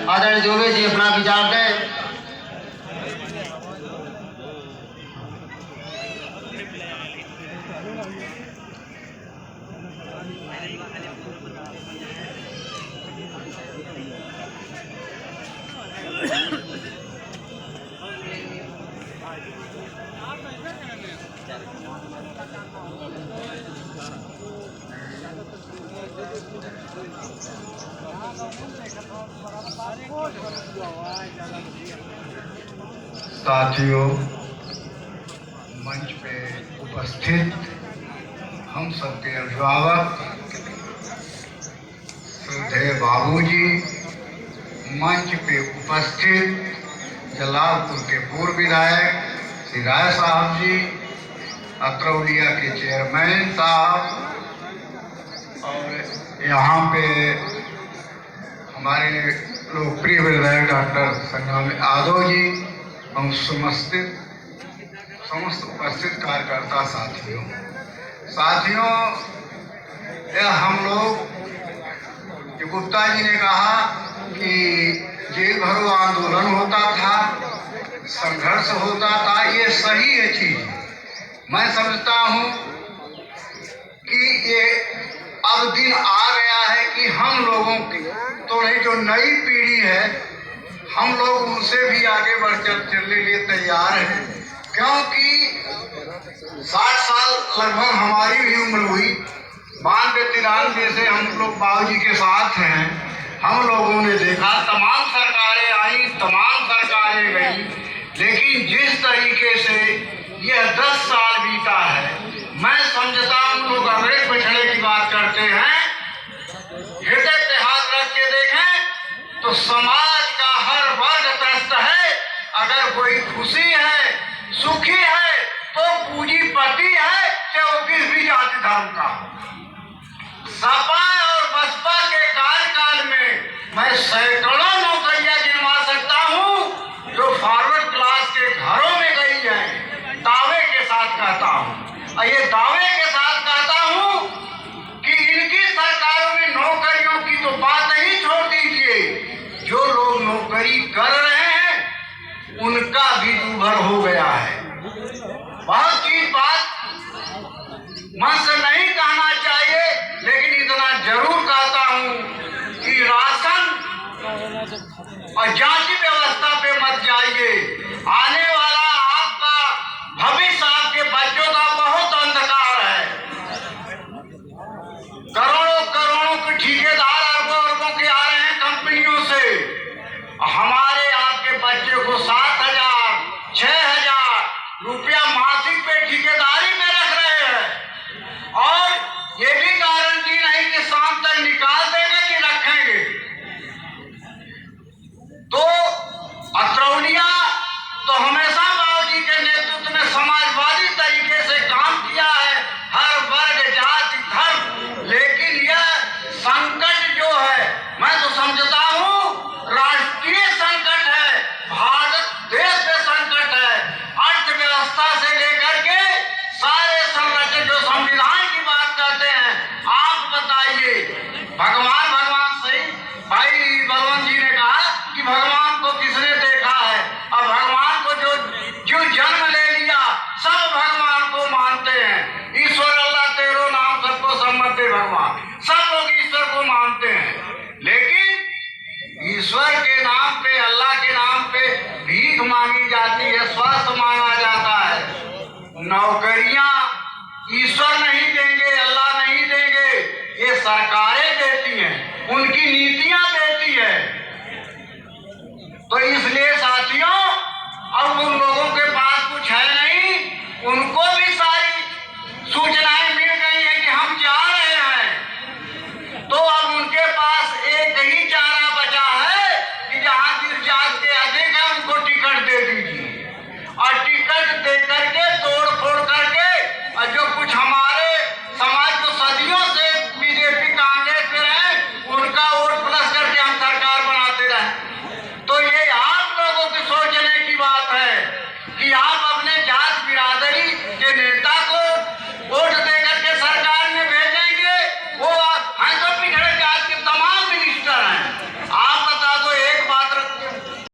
आदरणीय जोगे जी अपना विचार दें। साथियों, मंच पे उपस्थित हम सबके अभिभावक, श्रद्धेय बाबूजी, मंच पे उपस्थित जलालपुर के पूर्व विधायक श्री राय साहब जी, अतरौलिया के चेयरमैन साहब, और यहाँ पे हमारे लोकप्रिय विधायक डॉक्टर संग्राम यादव जी और समस्त उपस्थित कार्यकर्ता साथियों, हम लोग गुप्ता जी ने कहा कि जेल भरो आंदोलन होता था, संघर्ष होता था, ये सही है चीज। मैं समझता हूँ कि ये अब दिन आ गया है कि हम लोगों की तो नहीं, जो नई पीढ़ी है हम लोग उनसे भी आगे बढ़ चलने के लिए तैयार हैं, क्योंकि 60 साल लगभग हमारी भी उम्र हुई। 92-93 से हम लोग बाबूजी के साथ हैं। हम लोगों ने देखा तमाम सरकारें आई, तमाम सरकारें गई, लेकिन जिस तरीके से यह 10 साल बीता है, मैं समझता हूँ लोग अगले पिछड़े की बात करते हैं, हृदय पे हाथ रख के देखें तो समाज का हर वर्ग त्रस्त है। अगर कोई खुशी है, सुखी है, तो पूंजीपति है, चाहे वो किस भी जाति धर्म का। सपा और बसपा के कार्यकाल में मैं सैकड़ों नौकरियां गिनवा सकता हूं जो फॉरवर्ड क्लास के घरों में गई हैं। दावे के साथ कहता हूं, और ये दावे के साथ कहता हूं कि इनकी सरकारों में नौकरियों की तो बात ही छोड़ दीजिए, जो लोग नौकरी कर रहे हैं उनका भी दूभर हो गया है। बहुत चीज बात मन से नहीं कहना चाहिए, लेकिन इतना जरूर कहता हूं कि राशन और जांच व्यवस्था पे मत जाइए। आने वाला आपका भविष्य, आपके बच्चों का बहुत अंधकार है। करोड़ों करोड़ों के ठेकेदार अरबों अरबों के आ रहे हैं कंपनियों से, हमारे आपके बच्चे को 7,000 6,000 रुपया मासिक पे ठेकेदारी में रख रहे हैं, और ये भी गारंटी नहीं कि शाम तक निकाल देंगे कि रखेंगे। तो अतरौलिया तो हमेशा बाबूजी के नेतृत्व में समाजवादी तरीके से काम किया है, हर वर्ग जाति धर्म, लेकिन यह संकट जो है, मैं तो समझता हूँ राष्ट्रीय संकट है, भारत देश में संकट है। अर्थव्यवस्था से लेकर के सारे संरक्षण, जो संविधान की बात करते हैं, आप बताइए, भगवान सही भाई बलवंत जी ने कहा कि भगवान को किसने देखा है, और भगवान को जो जन्म ले लिया सब भगवान को मानते हैं। ईश्वर अल्लाह तेरो नाम सबको सम्मत दे, भगवान सब लोग ईश्वर को मानते हैं, लेकिन ईश्वर के नाम पे, अल्लाह के नाम पे भीख मांगी जाती है, स्वास्थ्य मांगा जाता है। नौकरियां ईश्वर नहीं देंगे, अल्लाह नहीं देंगे, ये सरकारें देती हैं, उनकी नीतियां